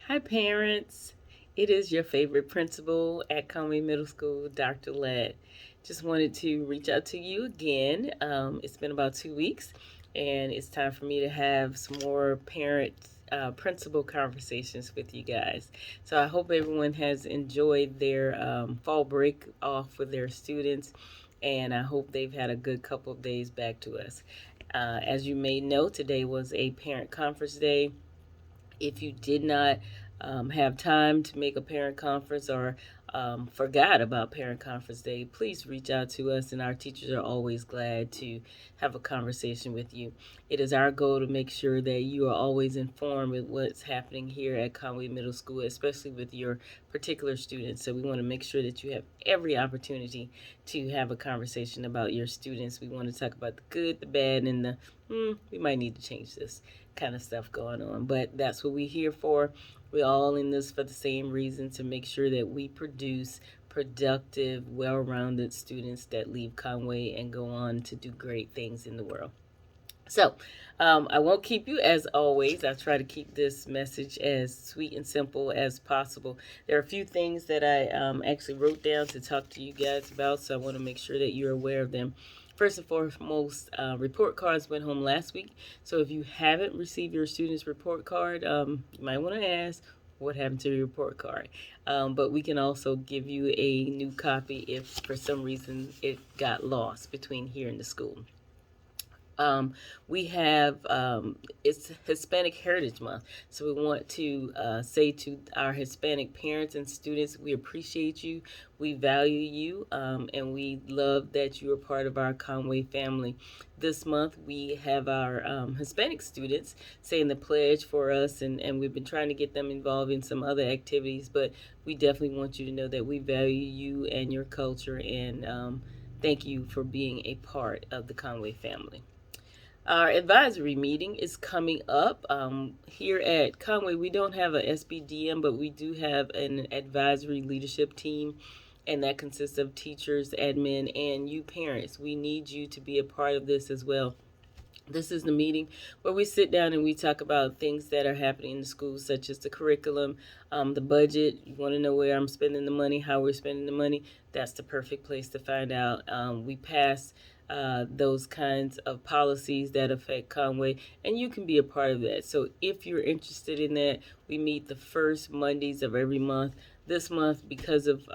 Hi, parents. It is your favorite principal at Conway Middle School, Dr. Lett. Just wanted to reach out to you again. It's been about 2 weeks, and it's time for me to have some more parent principal conversations with you guys. So I hope everyone has enjoyed their fall break off with their students, and I hope they've had a good couple of days back to us. As you may know, today was a parent conference day. If you did not have time to make a parent conference or forgot about parent conference day, please reach out to us, and our teachers are always glad to have a conversation with you. It is our goal to make sure that you are always informed with what's happening here at Conway Middle School, especially with your particular students. So we want to make sure that you have every opportunity to have a conversation about your students. We want to talk about the good, the bad, and the we might need to change this kind of stuff going on. But that's what we're here for. We're all in this for the same reason, to make sure that we produce productive, well rounded students that leave Conway and go on to do great things in the world. So, I won't keep you as always. I try to keep this message as sweet and simple as possible. There are a few things that I actually wrote down to talk to you guys about, so I want to make sure that you're aware of them. First and foremost, report cards went home last week. So if you haven't received your student's report card, you might want to ask what happened to your report card. But we can also give you a new copy if for some reason it got lost between here and the school. Um, we have it's Hispanic Heritage Month, so we want to say to our Hispanic parents and students, we appreciate you, we value you, and we love that you are part of our Conway family. This month we have our Hispanic students saying the pledge for us, and we've been trying to get them involved in some other activities, but we definitely want you to know that we value you and your culture, and thank you for being a part of the Conway family. Our advisory meeting is coming up. Here at Conway, we don't have a SBDM, but we do have an advisory leadership team, and that consists of teachers, admin, and you parents. We need you to be a part of this as well. This is the meeting where we sit down and we talk about things that are happening in the schools, such as the curriculum, the budget. You want to know where I'm spending the money, how we're spending the money. That's the perfect place to find out. We pass those kinds of policies that affect Conway, and you can be a part of that. So if you're interested in that, we meet the first Mondays of every month. This month, because of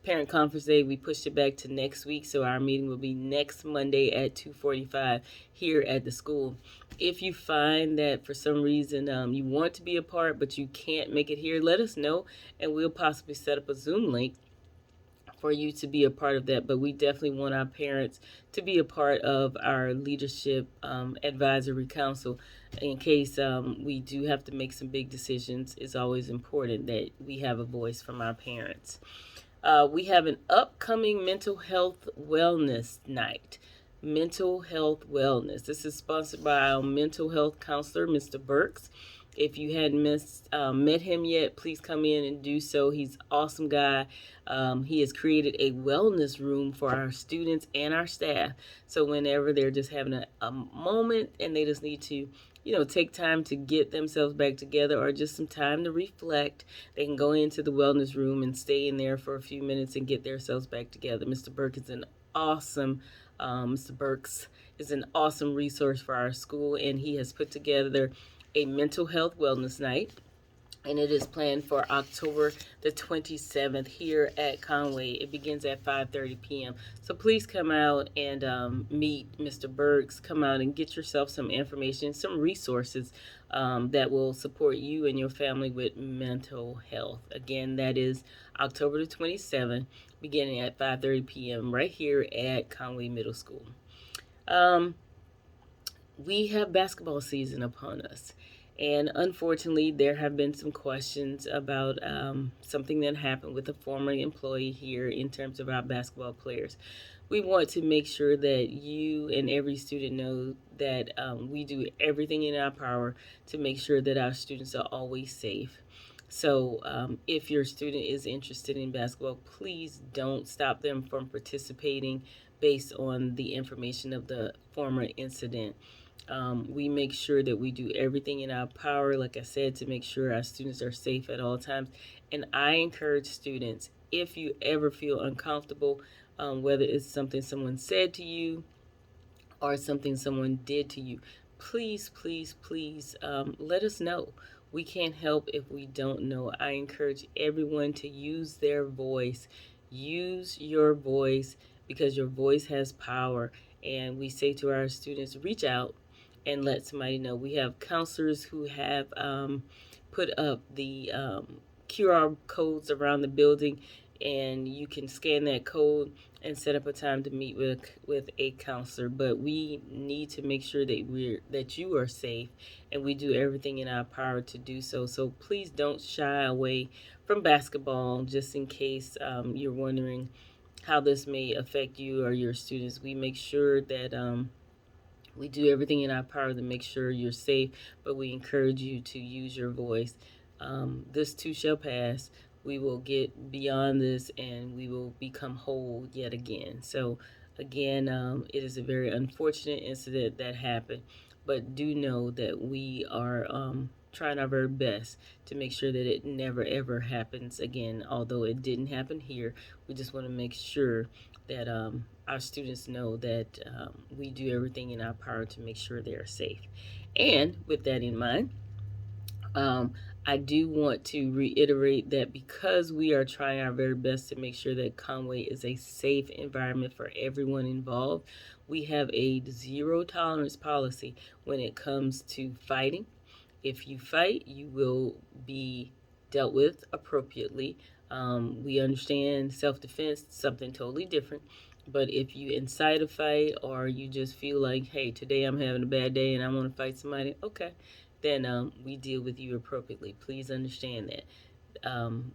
parent conference day, we pushed it back to next week, so our meeting will be next Monday at 2:45 here at the school. If you find that for some reason you want to be a part but you can't make it here, let us know, and we'll possibly set up a Zoom link for you to be a part of that. But we definitely want our parents to be a part of our leadership advisory council in case we do have to make some big decisions. It's always important that we have a voice from our parents. We have an upcoming mental health wellness night. Mental health wellness. This is sponsored by our mental health counselor, Mr. Burks. If you hadn't met him yet, please come in and do so. He's an awesome guy. He has created a wellness room for our students and our staff. So whenever they're just having a moment and they just need to, take time to get themselves back together or just some time to reflect, they can go into the wellness room and stay in there for a few minutes and get themselves back together. Awesome Mr. Burks is an awesome resource for our school, and he has put together a mental health wellness night, and it is planned for October the 27th here at Conway. It begins at 5:30 p.m. So please come out and meet Mr. Burks. Come out and get yourself some information, some resources that will support you and your family with mental health. Again, that is October the 27th, beginning at 5:30 p.m. right here at Conway Middle School. Um, we have basketball season upon us. And unfortunately, there have been some questions about something that happened with a former employee here in terms of our basketball players. We want to make sure that you and every student know that we do everything in our power to make sure that our students are always safe. So, if your student is interested in basketball, please don't stop them from participating based on the information of the former incident. We make sure that we do everything in our power, like I said, to make sure our students are safe at all times. And I encourage students, if you ever feel uncomfortable, whether it's something someone said to you or something someone did to you, please, please, please let us know. We can't help if we don't know. I encourage everyone to use their voice. Use your voice because your voice has power. And we say to our students, reach out and let somebody know. We have counselors who have put up the QR codes around the building, and you can scan that code and set up a time to meet with a counselor. But we need to make sure that you are safe, and we do everything in our power to do so. So please don't shy away from basketball, just in case you're wondering how this may affect you or your students. We make sure that we do everything in our power to make sure you're safe, but we encourage you to use your voice. This too shall pass. We will get beyond this and we will become whole yet again. So, again, it is a very unfortunate incident that happened, but do know that we are trying our very best to make sure that it never ever happens again. Although it didn't happen here, we just want to make sure that our students know that we do everything in our power to make sure they are safe. And with that in mind, um, I do want to reiterate that because we are trying our very best to make sure that Conway is a safe environment for everyone involved, we have a zero tolerance policy when it comes to fighting. If you fight, you will be dealt with appropriately. We understand self defense, something totally different. But if you incite a fight or you just feel like, hey, today I'm having a bad day and I want to fight somebody, okay, then we deal with you appropriately. Please understand that.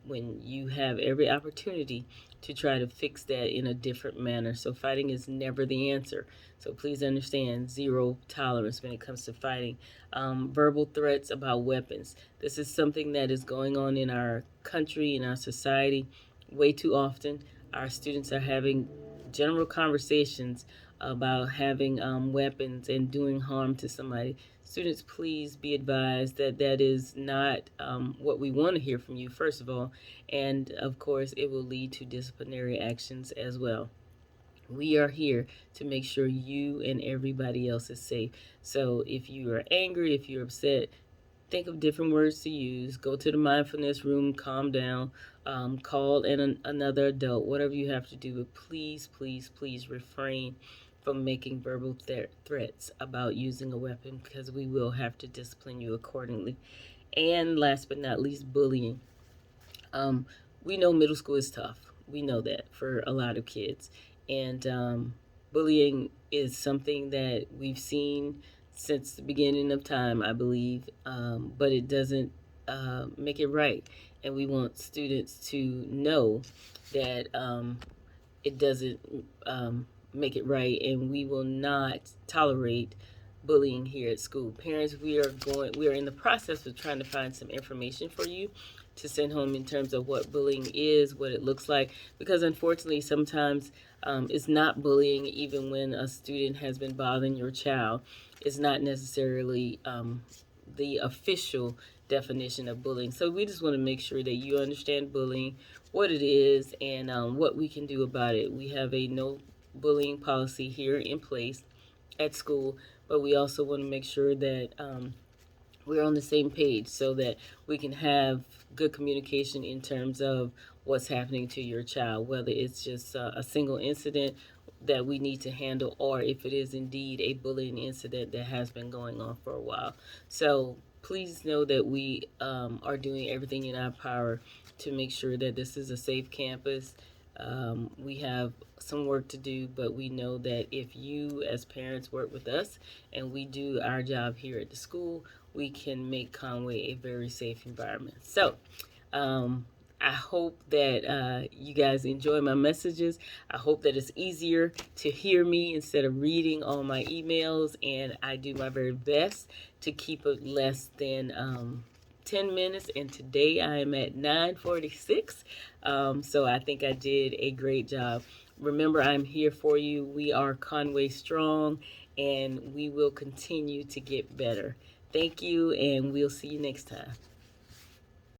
When you have every opportunity to try to fix that in a different manner. So, fighting is never the answer. So, please understand zero tolerance when it comes to fighting. Verbal threats about weapons. This is something that is going on in our country, in our society, way too often. Our students are having general conversations about having weapons and doing harm to somebody. Students, please be advised that that is not what we want to hear from you, first of all, and of course, it will lead to disciplinary actions as well. We are here to make sure you and everybody else is safe. So if you are angry, if you're upset, think of different words to use. Go to the mindfulness room, calm down, call in another adult, whatever you have to do. But please, please, please refrain from making verbal threats about using a weapon because we will have to discipline you accordingly. And last but not least, bullying. Um, we know middle school is tough. We know that for a lot of kids. And bullying is something that we've seen since the beginning of time, I believe, but it doesn't make it right. And we want students to know that it doesn't make it right, and we will not tolerate bullying here at school. Parents, we are in the process of trying to find some information for you to send home in terms of what bullying is, what it looks like, because unfortunately sometimes it's not bullying even when a student has been bothering your child. It's not necessarily the official definition of bullying. So we just want to make sure that you understand bullying, what it is, and what we can do about it. We have a no bullying policy here in place at school, but we also want to make sure that we're on the same page so that we can have good communication in terms of what's happening to your child, whether it's just a single incident that we need to handle or if it is indeed a bullying incident that has been going on for a while. So please know that we are doing everything in our power to make sure that this is a safe campus. We have some work to do, but we know that if you as parents work with us and we do our job here at the school, we can make Conway a very safe environment. So, I hope that you guys enjoy my messages. I hope that it's easier to hear me instead of reading all my emails, and I do my very best to keep it less than 10 minutes, and today I am at 9:46. So I think I did a great job. Remember, I'm here for you. We are Conway Strong, and we will continue to get better. Thank you, and we'll see you next time.